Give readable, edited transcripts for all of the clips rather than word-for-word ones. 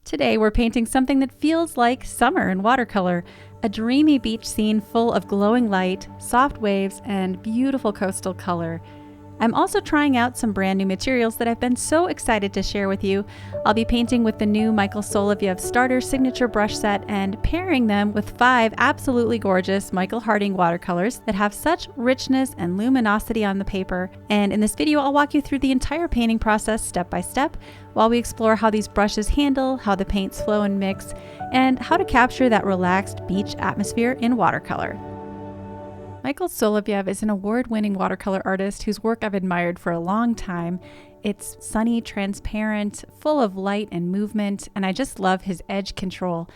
Today we're painting something that feels like summer in watercolor, a dreamy beach scene full of glowing light, soft waves, and beautiful coastal color. I'm also trying out some brand new materials that I've been so excited to share with you. I'll be painting with the new Michael Solovyev Starter Signature Brush Set and pairing them with 5 absolutely gorgeous Michael Harding watercolors that have such richness and luminosity on the paper. And in this video, I'll walk you through the entire painting process step by step while we explore how these brushes handle, how the paints flow and mix, and how to capture that relaxed beach atmosphere in watercolor. Michael Solovyev is an award-winning watercolor artist whose work I've admired for a long time. It's sunny, transparent, full of light and movement, and I just love his edge control.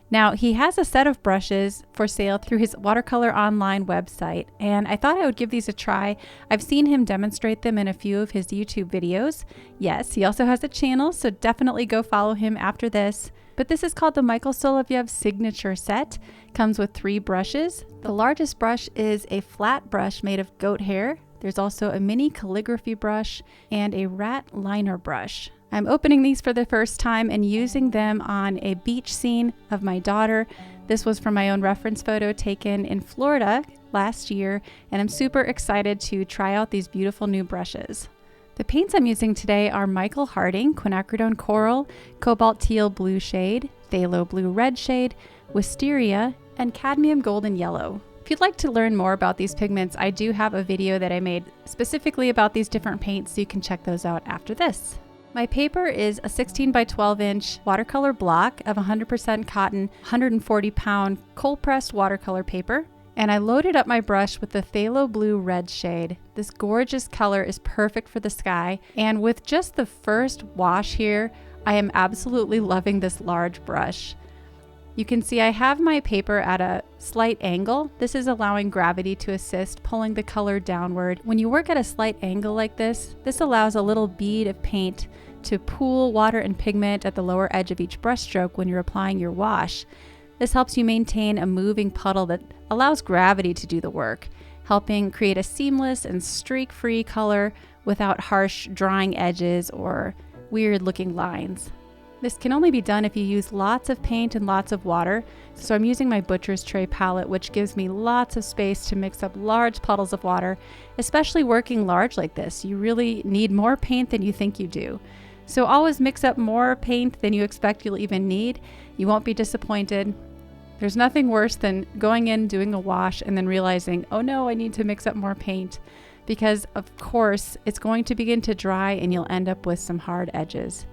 Now, he has a set of brushes for sale through his watercolor online website, and I thought I would give these a try. I've seen him demonstrate them in a few of his YouTube videos. Yes, he also has a channel, so definitely go follow him after this. But this is called the Michael Solovyev Signature Set. Comes with 3 brushes. The largest brush is a flat brush made of goat hair. There's also a mini calligraphy brush and a rat liner brush. I'm opening these for the first time and using them on a beach scene of my daughter. This was from my own reference photo taken in Florida last year, and I'm super excited to try out these beautiful new brushes. The paints I'm using today are Michael Harding Quinacridone Coral, Cobalt Teal Blue shade, Phthalo Blue Red shade, Wisteria, and Cadmium Golden Yellow. If you'd like to learn more about these pigments, I do have a video that I made specifically about these different paints, so you can check those out after this. My paper is a 16 by 12 inch watercolor block of 100% cotton, 140 pound cold pressed watercolor paper. And I loaded up my brush with the Phthalo Blue Red shade. This gorgeous color is perfect for the sky. And with just the first wash here, I am absolutely loving this large brush. You can see I have my paper at a slight angle. This is allowing gravity to assist pulling the color downward. When you work at a slight angle like this allows a little bead of paint to pool water and pigment at the lower edge of each brush stroke when you're applying your wash. This helps you maintain a moving puddle that allows gravity to do the work, helping create a seamless and streak-free color without harsh drying edges or weird-looking lines. This can only be done if you use lots of paint and lots of water, so I'm using my Butcher's Tray palette, which gives me lots of space to mix up large puddles of water. Especially working large like this, you really need more paint than you think you do. So always mix up more paint than you expect you'll even need. You won't be disappointed. There's nothing worse than going in, doing a wash, and then realizing, oh no, I need to mix up more paint. Because of course, it's going to begin to dry and you'll end up with some hard edges.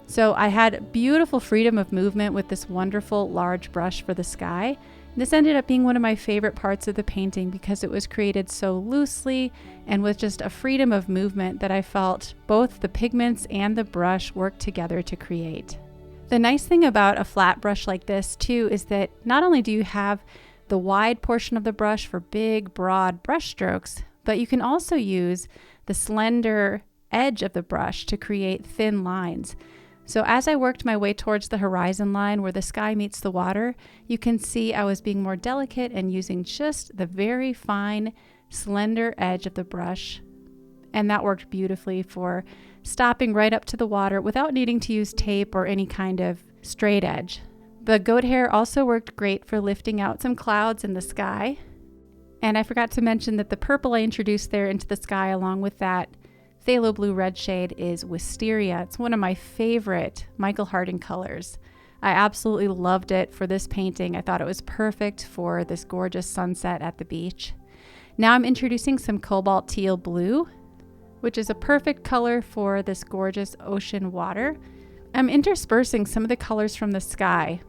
So I had beautiful freedom of movement with this wonderful large brush for the sky. This ended up being one of my favorite parts of the painting because it was created so loosely and with just a freedom of movement that I felt both the pigments and the brush work together to create. The nice thing about a flat brush like this too is that not only do you have the wide portion of the brush for big, broad brush strokes, but you can also use the slender edge of the brush to create thin lines. So as I worked my way towards the horizon line where the sky meets the water, you can see I was being more delicate and using just the very fine, slender edge of the brush. And that worked beautifully for stopping right up to the water without needing to use tape or any kind of straight edge. The goat hair also worked great for lifting out some clouds in the sky. And I forgot to mention that the purple I introduced there into the sky along with that Phthalo Blue Red shade is Wisteria. It's one of my favorite Michael Harding colors. I absolutely loved it for this painting. I thought it was perfect for this gorgeous sunset at the beach. Now I'm introducing some Cobalt Teal Blue, which is a perfect color for this gorgeous ocean water. I'm interspersing some of the colors from the sky.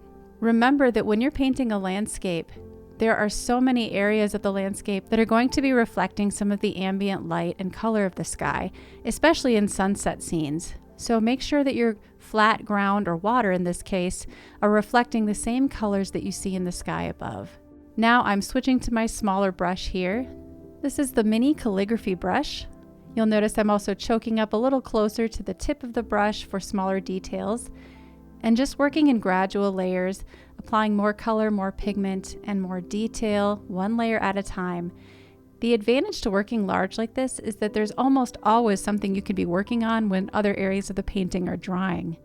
Remember that when you're painting a landscape, there are so many areas of the landscape that are going to be reflecting some of the ambient light and color of the sky, especially in sunset scenes. So make sure that your flat ground or water in this case are reflecting the same colors that you see in the sky above. Now I'm switching to my smaller brush here. This is the mini calligraphy brush. You'll notice I'm also choking up a little closer to the tip of the brush for smaller details. And just working in gradual layers, applying more color, more pigment, and more detail, one layer at a time. The advantage to working large like this is that there's almost always something you can be working on when other areas of the painting are drying.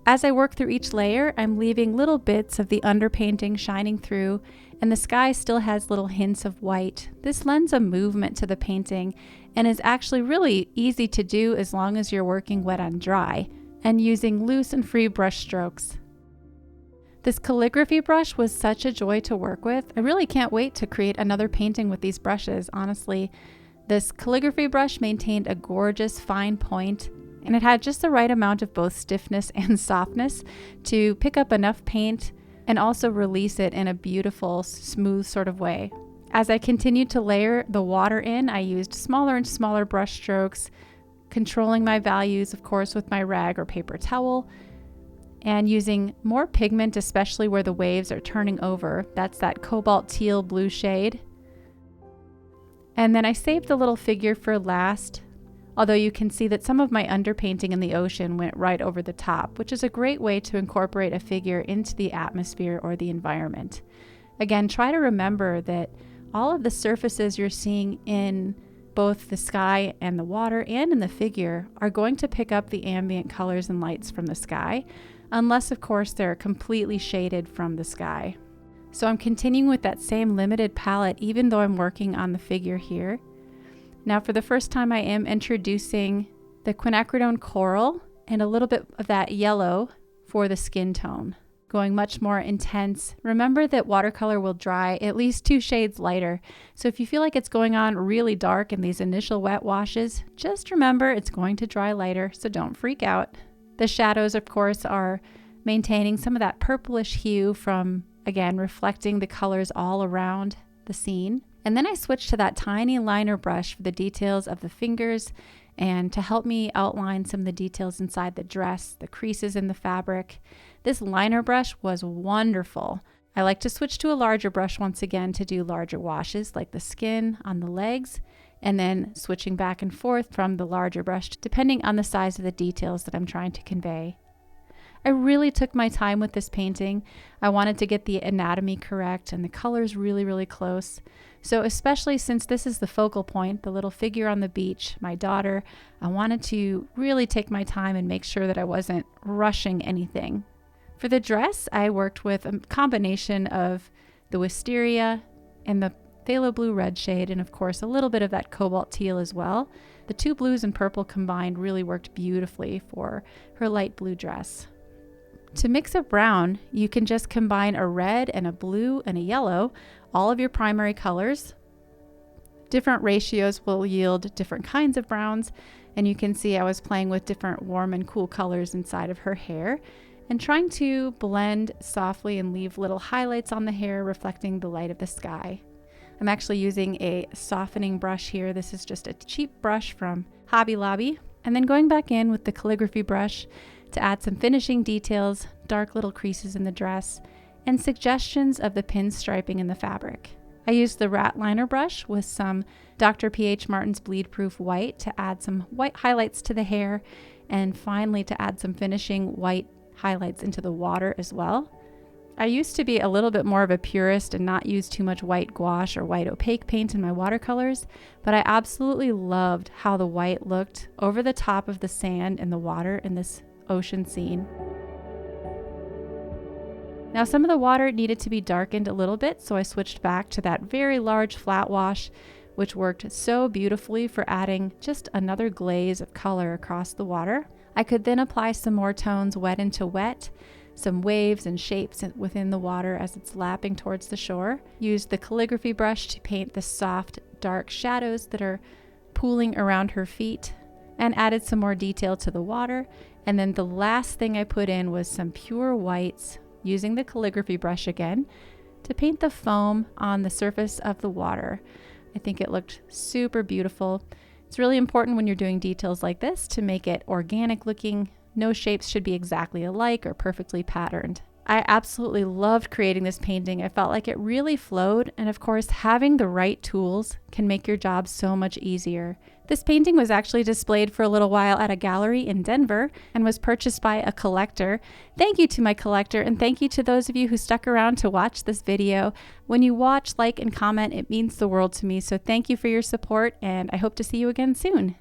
As I work through each layer, I'm leaving little bits of the underpainting shining through, and the sky still has little hints of white. This lends a movement to the painting and is actually really easy to do as long as you're working wet on dry and using loose and free brush strokes. This calligraphy brush was such a joy to work with. I really can't wait to create another painting with these brushes, honestly. This calligraphy brush maintained a gorgeous fine point, and it had just the right amount of both stiffness and softness to pick up enough paint and also release it in a beautiful, smooth sort of way. As I continued to layer the water in, I used smaller and smaller brush strokes, controlling my values, of course, with my rag or paper towel, and using more pigment, especially where the waves are turning over. That's that cobalt teal blue shade. And then I saved the little figure for last, although you can see that some of my underpainting in the ocean went right over the top, which is a great way to incorporate a figure into the atmosphere or the environment. Again, try to remember that all of the surfaces you're seeing in both the sky and the water and in the figure are going to pick up the ambient colors and lights from the sky, unless of course they're completely shaded from the sky. So I'm continuing with that same limited palette even though I'm working on the figure here. Now for the first time I am introducing the Quinacridone Coral and a little bit of that yellow for the skin tone, going much more intense. Remember that watercolor will dry at least 2 shades lighter, so if you feel like it's going on really dark in these initial wet washes, just remember it's going to dry lighter, so don't freak out. The shadows, of course, are maintaining some of that purplish hue from, again, reflecting the colors all around the scene. And then I switched to that tiny liner brush for the details of the fingers and to help me outline some of the details inside the dress, the creases in the fabric. This liner brush was wonderful. I like to switch to a larger brush once again to do larger washes like the skin on the legs, and then switching back and forth from the larger brush depending on the size of the details that I'm trying to convey. I really took my time with this painting. I wanted to get the anatomy correct and the colors really, really close. So especially since this is the focal point, the little figure on the beach, my daughter, I wanted to really take my time and make sure that I wasn't rushing anything. For the dress, I worked with a combination of the Wisteria and the Phthalo blue red shade, and of course a little bit of that cobalt teal as well. The 2 blues and purple combined really worked beautifully for her light blue dress. To mix a brown, you can just combine a red and a blue and a yellow, all of your primary colors. Different ratios will yield different kinds of browns, and you can see I was playing with different warm and cool colors inside of her hair and trying to blend softly and leave little highlights on the hair reflecting the light of the sky. I'm actually using a softening brush here. This is just a cheap brush from Hobby Lobby. And then going back in with the calligraphy brush to add some finishing details, dark little creases in the dress, and suggestions of the pin striping in the fabric. I used the rat liner brush with some Dr. P.H. Martin's Bleed Proof White to add some white highlights to the hair, and finally to add some finishing white highlights into the water as well. I used to be a little bit more of a purist and not use too much white gouache or white opaque paint in my watercolors, but I absolutely loved how the white looked over the top of the sand and the water in this ocean scene. Now some of the water needed to be darkened a little bit, so I switched back to that very large flat wash, which worked so beautifully for adding just another glaze of color across the water. I could then apply some more tones wet into wet, some waves and shapes within the water as it's lapping towards the shore. Use the calligraphy brush to paint the soft, dark shadows that are pooling around her feet, and added some more detail to the water. And then the last thing I put in was some pure whites, using the calligraphy brush again, to paint the foam on the surface of the water. I think it looked super beautiful. It's really important when you're doing details like this to make it organic looking. No shapes should be exactly alike or perfectly patterned. I absolutely loved creating this painting. I felt like it really flowed, and of course, having the right tools can make your job so much easier. This painting was actually displayed for a little while at a gallery in Denver and was purchased by a collector. Thank you to my collector, and thank you to those of you who stuck around to watch this video. When you watch, like, and comment, it means the world to me, so thank you for your support, and I hope to see you again soon.